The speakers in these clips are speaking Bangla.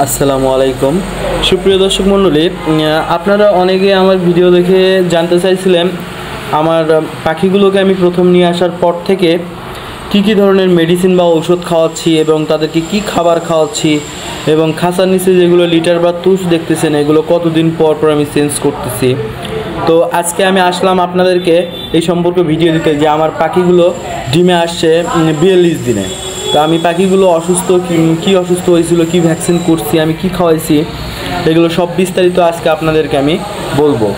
আসসালামু আলাইকুম সুপ্রিয় দর্শক মণ্ডলী, আপনারা অনেকে আমার ভিডিও দেখে জানতে চাইছিলেন আমার পাখিগুলোকে আমি প্রথম নিয়ে আসার পর থেকে কি ধরনের মেডিসিন বা ঔষধ খাওয়াচ্ছি এবং তাদেরকে কি খাবার খাওয়াচ্ছি এবং খাঁচার নিচে যেগুলো লিটার বা তুষ দেখতেছেন এগুলো কতদিন পর পর আমি চেঞ্জ করতেছি। তো আজকে আমি আসলাম আপনাদেরকে এই সম্পর্কে ভিডিও দিতে যে আমার পাখিগুলো ডিমে আসছে 42 দিনে। তো আমি পাখিগুলো অসুস্থ কি অসুস্থ হয়েছিল, কি ভ্যাকসিন করছি, আমি কি খাওয়াইছি, এগুলো সব বিস্তারিত আজকে আপনাদেরকে আমি বলবো।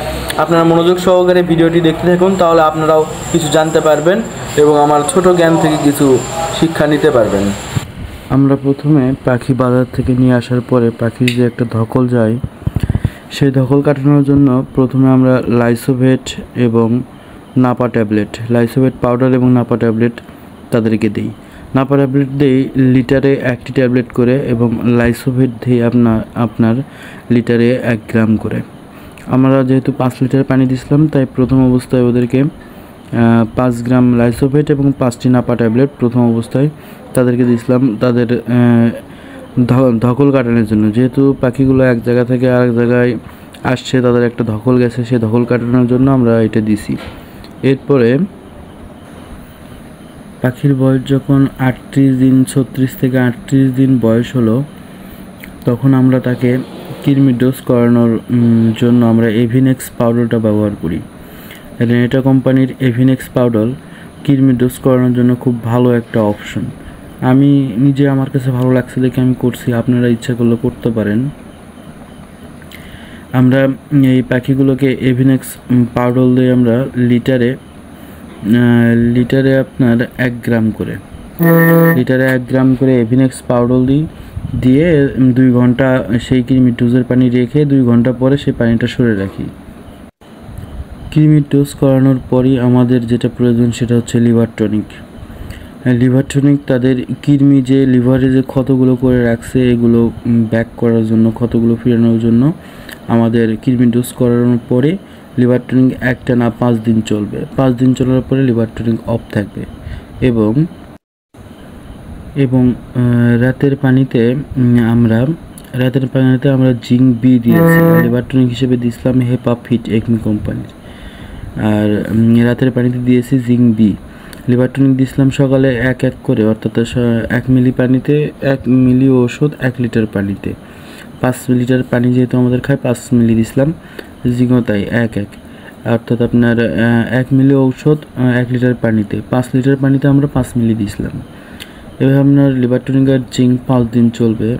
আপনারা মনোযোগ সহকারে ভিডিওটি দেখতে থাকুন, তাহলে আপনারাও কিছু জানতে পারবেন এবং আমার ছোট জ্ঞান থেকে কিছু শিক্ষা নিতে পারবেন। আমরা প্রথমে পাখি বাজার থেকে নিয়ে আসার পরে পাখির যে একটা ধকল যায়, সেই ধকল কাটানোর জন্য প্রথমে আমরা লাইসোভেট এবং নাপা ট্যাবলেট, লাইসোভেট পাউডার এবং নাপা ট্যাবলেট তাদেরকে দিই। নাপা ট্যাবলেট দিই লিটারে 1টি ট্যাবলেট করে এবং লাইসোভেট দিই আপনার লিটারে 1 গ্রাম করে। আমরা যেহেতু 5 লিটার পানি দিছিলাম, তাই প্রথম অবস্থায় ওদেরকে 5 গ্রাম লাইসোভেট এবং 5টি নাপা ট্যাবলেট প্রথম অবস্থায় তাদেরকে দিয়েছিলাম তাদের ধকল কাটানোর জন্য। যেহেতু পাখিগুলো এক জায়গা থেকে আরেক জায়গায় আসছে, তাদের একটা ধকল গেছে, সেই ধকল কাটানোর জন্য আমরা এটা দিছি। এরপরে পাখির বয়স যখন 38 দিন, 36 থেকে 38 দিন বয়স হলো, তখন আমরা তাকে কৃমি ডোজ করানোর জন্য আমরা এভিনেক্স পাউডারটা ব্যবহার করি। রেনেটা কোম্পানির এভিনেক্স পাউডার কৃমি ডোজ করানোর জন্য খুব ভালো একটা অপশন। আমি নিজে আমার কাছে ভালো লাগছে দেখে আমি করছি, আপনারা ইচ্ছা করলে করতে পারেন। আমরা এই পাখিগুলোকে এভিনেক্স পাউডার দিয়ে আমরা লিটারে আপনার 1 গ্রাম করে, লিটারে 1 গ্রাম করে এভিনেক্স পাউডার দিয়ে 2 ঘন্টা সেই কৃমি ডোজের পানি রেখে 2 ঘন্টা পরে সেই পানিটা সরে রাখি। কৃমি ডোজ করানোর পরই আমাদের যেটা প্রয়োজন সেটা হচ্ছে লিভার টনিক। লিভার টনিক তাদের কৃমি যে লিভারে যে ক্ষতগুলো করে রাখছে এগুলো ব্যাক করার জন্য, ক্ষতগুলো ফিরানোর জন্য আমাদের কৃমি ডোজ করানোর পরে লিভার টনিক একটানা 5 দিন চলবে। 5 দিন চলার পরে লিভার টনিক অফ থাকবে এবং রাতের পানিতে আমরা জিঙ্ক বি দিয়েছি। লিভার টনিক হিসেবে দিয়েছিলাম হেপা ফিট একমি কোম্পানির, আর রাতের পানিতে দিয়েছি জিঙ্ক বি। লিভার টনিক দিয়েছিলাম সকালে 1 করে, অর্থাৎ 1 মিলি পানিতে 1 মিলি ওষুধ 1 লিটার পানিতে। 5 লিটার পানি যেহেতু আমাদের খায় 5 মিলি দিয়েছিলাম, জিঙ্কও তাই 1, অর্থাৎ আপনার 1 মিলি ঔষধ 1 লিটার পানিতে, 5 লিটার পানিতে আমরা 5 মিলি দিয়েছিলাম। এভাবে আপনার লিভার টনিক আর জিঙ্ক 5 দিন চলবে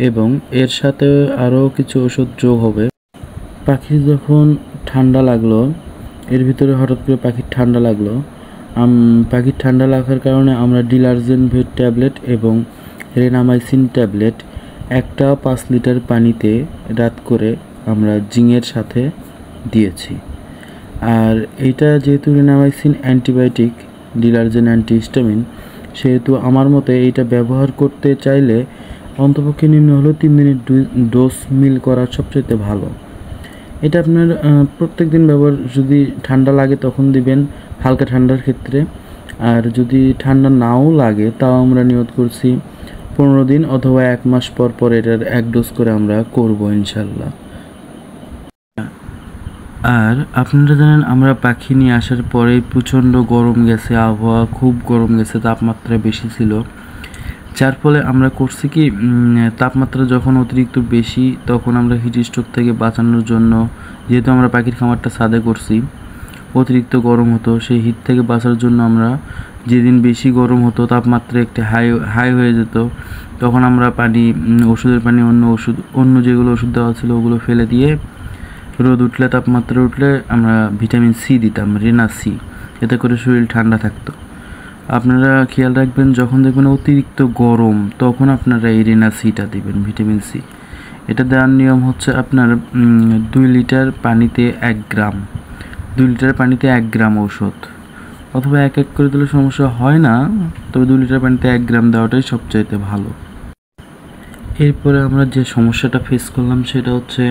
এবং এর সাথে আরও কিছু ওষুধ যোগ হবে। পাখির যখন ঠান্ডা লাগলো, এর ভিতরে হঠাৎ করে পাখির ঠান্ডা লাগলো, পাখির ঠান্ডা লাগার কারণে আমরা ডিলার্জেন ভেট ট্যাবলেট এবং রেনামাইসিন ট্যাবলেট একটা 5 লিটার পানিতে রাত করে আমরা জিঙ্কের সাথে দিয়েছি। আর এটা যেহেতু রেনামাইসিন অ্যান্টিবায়োটিক, ডিলার্জেন অ্যান্টিহিস্টামিন, সেহেতু আমার মতে এইটা ব্যবহার করতে চাইলে অন্তপক্ষে নিম্ন হলেও 3 মিনিট ডোজ মিল করা সবচেয়ে ভালো। এটা আপনার প্রত্যেক দিন ব্যবহার, যদি ঠান্ডা লাগে তখন দিবেন হালকা ঠান্ডার ক্ষেত্রে, আর যদি ঠান্ডা নাও লাগে তাও আমরা নিয়ত করছি 15 দিন অথবা 1 মাস পর পর এটার 1 ডোজ করে আমরা করব ইনশাল্লাহ। আর আপনারা জানেন আমরা পাখি নিয়ে আসার পরে প্রচণ্ড গরম গেছে, আবহাওয়া খুব গরম গেছে, তাপমাত্রা বেশি ছিল, যার ফলে আমরা করছি কি তাপমাত্রা যখন অতিরিক্ত বেশি তখন আমরা হিট স্ট্রোক থেকে বাঁচানোর জন্য, যেহেতু আমরা পাখির খামারটা ছাদে করছি, অতিরিক্ত গরম হতো, সেই হিট থেকে বাঁচার জন্য আমরা যেদিন বেশি গরম হতো, তাপমাত্রা একটু হাই হয়ে যেত, তখন আমরা ওষুধের পানি অন্য যেগুলো ওষুধ দেওয়া ছিল ওগুলো ফেলে দিয়ে রোদ উঠলে, তাপমাত্রা উঠলে আমরা ভিটামিন সি দিতাম, রেনা সি, এতে করে শরীর ঠান্ডা থাকতো। আপনারা খেয়াল রাখবেন যখন দেখবেন অতিরিক্ত গরম তখন আপনারা এই রেনা সিটা দিবেন, ভিটামিন সি। এটা দেওয়ার নিয়ম হচ্ছে আপনার 2 লিটার পানিতে 1 গ্রাম, 2 লিটার পানিতে 1 গ্রাম ঔষধ, অথবা 1 করে দিলে সমস্যা হয় না, তবে 2 লিটার পানিতে 1 গ্রাম দেওয়াটাই সবচাইতে ভালো। এরপরে আমরা যে সমস্যাটা ফেস করলাম সেটা হচ্ছে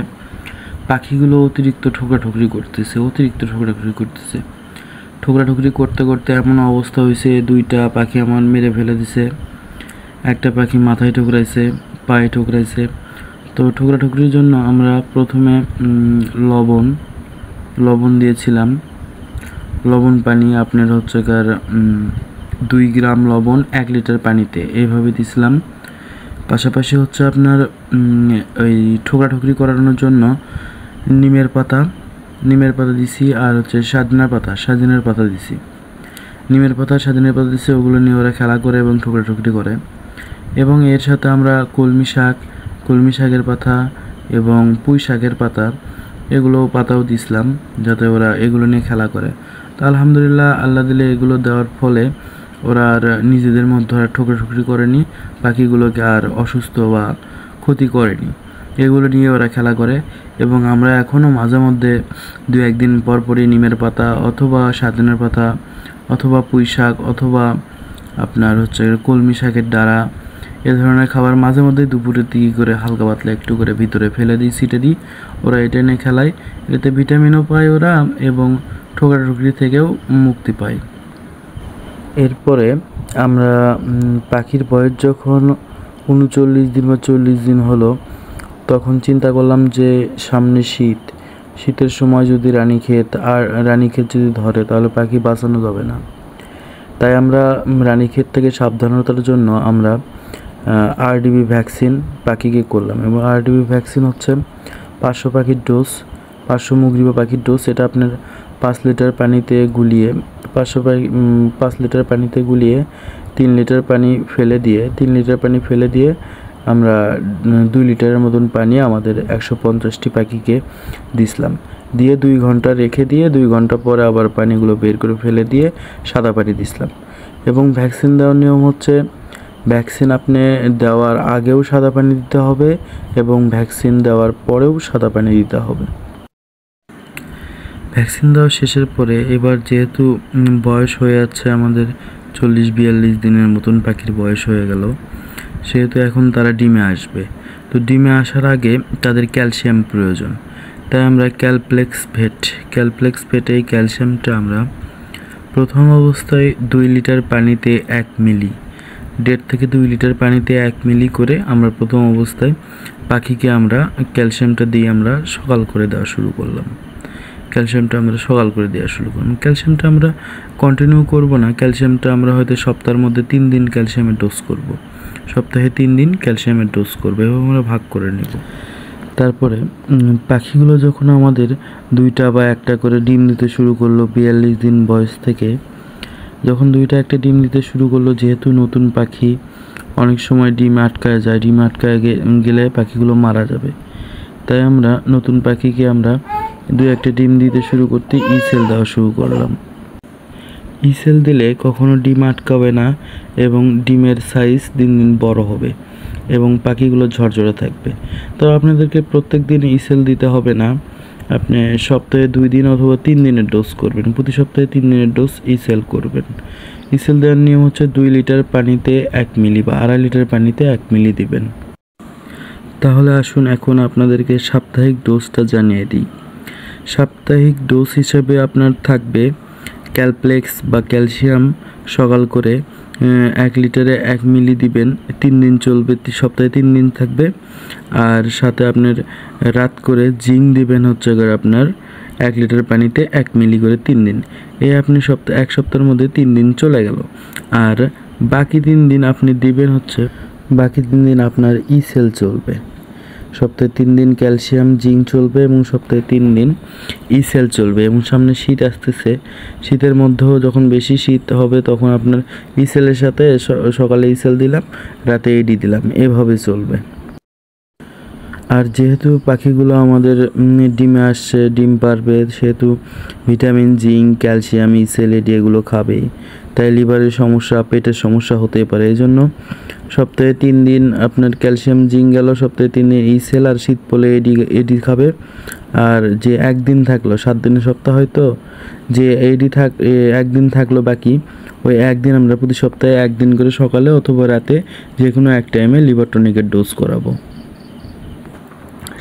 পাখিগুলো অতিরিক্ত ঠোকরাঠুকরি করতেছে। ঠোকরাঠুকরি করতে করতে এমন অবস্থা হয়েছে, 2টা পাখি আমার মেরে ফেলে দিছে। একটা পাখি মাথায় ঠোকরাইছে, পায়ে ঠোকরাইছে, তো ঠুকরির জন্য আমরা প্রথমে লবণ দিয়েছিলাম। লবণ পানি আপনার হচ্ছে 2 গ্রাম লবণ 1 লিটার পানিতে এইভাবে দিছিলাম। পাশাপাশি হচ্ছে আপনার ওই ঠুকরি করানোর জন্য নিমের পাতা দিছি, আর হচ্ছে সাজনার পাতা দিছি। নিমের পাতা সাজনের পাতা দিছি, ওগুলো নিয়ে ওরা খেলা করে এবং ঠুকরি করে। এবং এর সাথে আমরা কলমি শাকের পাতা এবং পুঁই শাকের পাতা এগুলো পাতাও দিছিলাম, যাতে ওরা এগুলো নিয়ে খেলা করে। তো আলহামদুলিল্লাহ, আল্লাহ দিলে এগুলো দেওয়ার ফলে ওরা আর নিজেদের মধ্যে আর ঠুকরি করেনি, পাখিগুলোকে আর অসুস্থ বা ক্ষতি করেনি। এগুলো নিয়ে ওরা খেলা করে। এবং আমরা এখনও মাঝে মধ্যে 2-1 দিন পরই নিমের পাতা অথবা সাজনের পাতা অথবা পুঁই শাক অথবা আপনার হচ্ছে কলমি শাকের ডাঁড়া এ ধরনের খাবার মাঝে মধ্যে দুপুরের দিকে করে হালকা পাতলা একটু করে ভিতরে ফেলে দিই, ছিটে দিই। ওরা এটা নিয়ে খেলায়, এতে ভিটামিনও পায় ওরা এবং ঠুকরি থেকেও মুক্তি পায়। এরপরে আমরা পাখির বয়স যখন 39 দিন বা 40 দিন হলো, তখন চিন্তা করলাম যে সামনে শীতের সময় যদি রানীক্ষেত যদি ধরে তাহলে পাখি বাঁচানো যাবে না। তাই আমরা রানীক্ষেত থেকে সাবধানতার জন্য আমরা আরডিবি ভ্যাকসিন পাখিকে করলাম। এবং আরডিবি ভ্যাকসিন হচ্ছে 500 পাখির ডোজ, 500 মুগরি বা পাখির ডোজ। এটা আপনার 5 লিটার পানিতে গুলিয়ে 5 লিটার পানিতে গুলিয়ে 3 লিটার পানি ফেলে দিয়ে আমরা 2 লিটারের মতন পানি আমাদের 150টি পাখিকে দিছিলাম। দিয়ে 2 ঘন্টা রেখে দিয়ে 2 ঘন্টা পরে আবার পানিগুলো বের করে ফেলে দিয়ে সাদা পানি দিছিলাম। এবং ভ্যাকসিন দেওয়ার নিয়ম হচ্ছে, ভ্যাকসিন আপনি দেওয়ার আগেও সাদা পানি দিতে হবে এবং ভ্যাকসিন দেওয়ার পরেও সাদা পানি দিতে হবে। ভ্যাকসিন দেওয়া শেষের পরে এবার যেহেতু বয়স হয়ে যাচ্ছে, আমাদের 40-42 দিনের মতন পাখির বয়স হয়ে গেল, সেহেতু এখন তারা ডিমে আসবে। তো ডিমে আসার আগে তাদের ক্যালসিয়াম প্রয়োজন। তাই আমরা ক্যালপ্লেক্স ভেট এই ক্যালসিয়ামটা আমরা প্রথম অবস্থায় 2 লিটার পানিতে 1 মিলি, 1.5 থেকে 2 লিটার পানিতে 1 মিলি করে আমরা প্রথম অবস্থায় পাখিকে আমরা ক্যালসিয়ামটা দিয়ে আমরা সকাল করে দেওয়া শুরু করলাম। ক্যালসিয়ামটা আমরা কন্টিনিউ করব না। ক্যালসিয়ামটা আমরা হয়তো সপ্তাহের মধ্যে 3 দিন ক্যালসিয়ামের ডোজ করব, সপ্তাহে 3 দিন ক্যালসিয়ামের ডোজ করব, এবং আমরা ভাগ করে নেব। তারপরে পাখিগুলো যখন আমাদের 2টা বা 1টা করে ডিম দিতে শুরু করলো 42 দিন বয়স থেকে, যখন 2টা 1টা ডিম দিতে শুরু করলো, যেহেতু নতুন পাখি অনেক সময় ডিম আটকায় গেলে পাখিগুলো মারা যাবে, তাই আমরা নতুন পাখিকে আমরা 2-1টা ডিম দিতে শুরু করতে ইসেল দেওয়া শুরু করলাম। ইসেল দিলে কখনো ডিম আটকাবে না এবং ডিমের সাইজ দিন দিন বড় হবে এবং পাখিগুলো ঝরঝরে থাকবে। তো আপনাদেরকে প্রত্যেক দিন ইসেল দিতে হবে না, আপনি সপ্তাহে 2 দিন অথবা 3 দিনের ডোজ করবেন, প্রতি সপ্তাহে 3 দিনের ডোজ ইসেল করবেন। ইসেল দেওয়ার নিয়ম হচ্ছে 2 লিটার পানিতে 1 মিলি বা 2.5 লিটার পানিতে 1 মিলি দিবেন। তাহলে আসুন এখন আপনাদেরকে সাপ্তাহিক ডোজটা জানিয়ে দিই। সাপ্তাহিক ডোজ হিসেবে আপনার থাকবে ক্যালপ্লেক্স বা ক্যালসিয়াম সকাল করে 1 লিটারে 1 মিলি দিবেন, 3 দিন চলবে, সপ্তাহে 3 দিন থাকবে। আর সাথে আপনার রাত করে জিঙ্ক দিবেন হচ্ছে আপনার 1 লিটার পানিতে 1 মিলি করে 3 দিন। আপনি এক সপ্তাহের মধ্যে 3 দিন চলে গেল। আর বাকি 3 দিন আপনি দিবেন হচ্ছে, বাকি 3 দিন আপনার ইসেল চলবে। সপ্তাহে 3 দিন ক্যালসিয়াম জিঙ্ক চলবে এবং সপ্তাহে 3 দিন ইসেল চলবে। এবং সামনে শীত আসতেছে, শীতের মধ্যেও যখন বেশি শীত হবে তখন আপনার ইসেলের সাথে সকালে ইসেল দিলাম, রাতে এডি দিলাম, এভাবে চলবে। আর যেহেতু পাখিগুলো আমাদের ডিমে আসছে, ডিম পারবে, সেহেতু ভিটামিন জিঙ্ক ক্যালসিয়াম ইসেল এডি এগুলো খাবেই, তাই লিভারের সমস্যা পেটের সমস্যা হতে পারে। এই জন্য সপ্তাহে 3 দিন আপনার ক্যালসিয়াম জিঙ্ক গেল, সপ্তাহে 3 দিন ইসেল, আর শীত পড়লে এডি খাবে। আর যে 1 দিন থাকলো, 7 দিনের সপ্তাহ হয়তো, যে এডি 1 দিন থাকলো বাকি, ওই 1 দিন আমরা প্রতি সপ্তাহে 1 দিন করে সকালে অথবা রাতে যে কোনো এক টাইমে লিভার টনিকের ডোজ করাবো।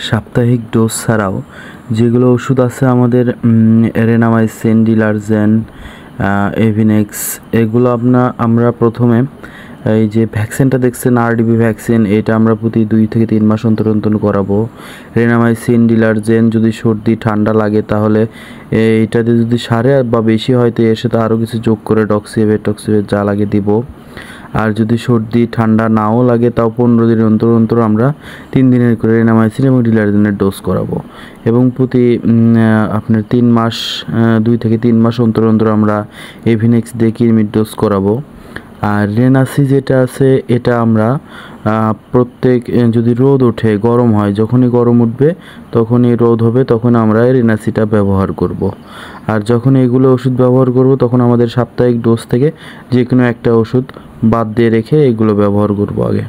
সাপ্তাহিক ডোজ ছাড়াও যেগুলো ওষুধ আছে আমাদের, রেনামাইসিন, ডিলারজেন, এভিনেক্স, এগুলো আমরা প্রথমে এই যে ভ্যাকসিনটা দেখছেন আরডিবি ভ্যাকসিন, এটা আমরা প্রতি 2 থেকে 3 মাস অন্তর অন্তর করাবো। রেনামাইসিন ডিলারজেন, যদি সর্দি ঠান্ডা লাগে তাহলে এইটাতে যদি সারে বা বেশি হয় তো এর সাথে আরও কিছু যোগ করে ডক্সিভেট যা লাগে দিব। আর যদি সর্দি ঠান্ডা নাও লাগে তাও 15 দিন অন্তর অন্তর আমরা 3 দিনের করে রেনামাইসিন এবং ডিলারজেনের ডোজ করাবো। এবং প্রতি আপনার 3 মাস 2 থেকে 3 মাস অন্তর অন্তর আমরা এভিনেক্স দিয়ে কৃমির ডোজ করাবো। আর রেনাসি যেটা আছে এটা আমরা প্রত্যেক যদি রোদ ওঠে গরম হয়, যখনই গরম উঠবে তখনই রোদ হবে, তখন আমরা রেনাসিটা ব্যবহার করব। আর যখন এগুলো ওষুধ ব্যবহার করব তখন আমাদের সাপ্তাহিক ডোজ থেকে যে কোনো একটা ওষুধ বাদ দিয়ে রেখে এগুলো ব্যবহার করব আগে।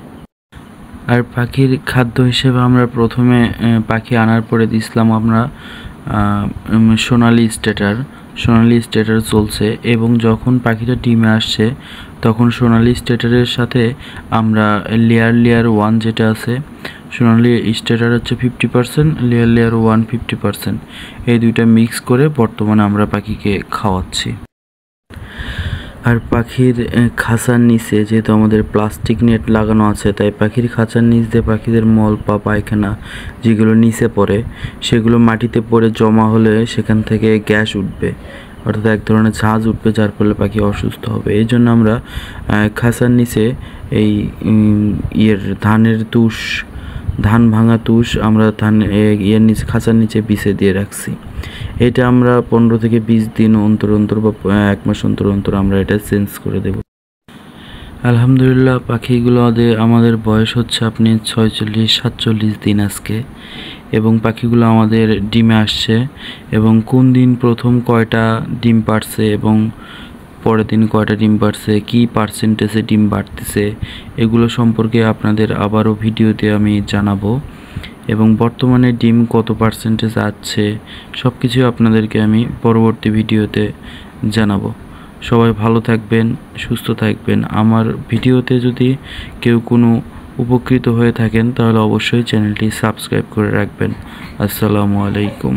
আর পাখির খাদ্য হিসেবে আমরা প্রথমে পাখি আনার পরে দিছিলাম আমরা সোনালি স্টেটার চলছে, এবং যখন পাখিটা ডিমে আসছে তখন সোনালি স্টেটারের সাথে আমরা লেয়ার 1 যেটা আছে, সোনালি স্টেটার হচ্ছে 50%, লেয়ার 1 50%, এই দুইটা মিক্স করে বর্তমানে আমরা পাখিকে খাওয়াচ্ছি। আর পাখির খাঁচার নিচে যেহেতু আমাদের প্লাস্টিক নেট লাগানো আছে, তাই পাখির খাঁচার নিচ দিয়ে পাখিদের মল বা পায়খানা যেগুলো নিচে পড়ে সেগুলো মাটিতে পড়ে জমা হলে সেখান থেকে গ্যাস উঠবে, অর্থাৎ এক ধরনের ঝাঁজ উঠবে, যার ফলে পাখি অসুস্থ হবে। এই জন্য আমরা খাঁচার নিচে এই ধান ভাঙা তুষ আমরা নিচে খাঁচার নিচে বিছে দিয়ে রাখছি। এটা আমরা 15 থেকে 20 দিন অন্তর অন্তর বা 1 মাস অন্তর অন্তর আমরা এটা চেঞ্জ করে দেব। আলহামদুলিল্লাহ পাখিগুলো আমাদের বয়স হচ্ছে আপনি 46-47 দিন আজকে, এবং পাখিগুলো আমাদের ডিমে আসছে, এবং কোন দিন প্রথম কয়টা ডিম পাড়ছে এবং পরের দিন কয়টা ডিম পাড়ছে, কী পার্সেন্টেজে ডিম বাড়তেছে, এগুলো সম্পর্কে আপনাদের আবারও ভিডিওতে আমি জানাবো। এবং বর্তমানে ডিম কত পার্সেন্টেজ আসছে সব কিছু আপনাদেরকে আমি পরবর্তী ভিডিওতে জানাবো। সবাই ভালো থাকবেন, সুস্থ থাকবেন। আমার ভিডিওতে যদি কেউ কোনো উপকৃত হয়ে থাকেন তাহলে অবশ্যই চ্যানেলটি সাবস্ক্রাইব করে রাখবেন। আসসালামু আলাইকুম।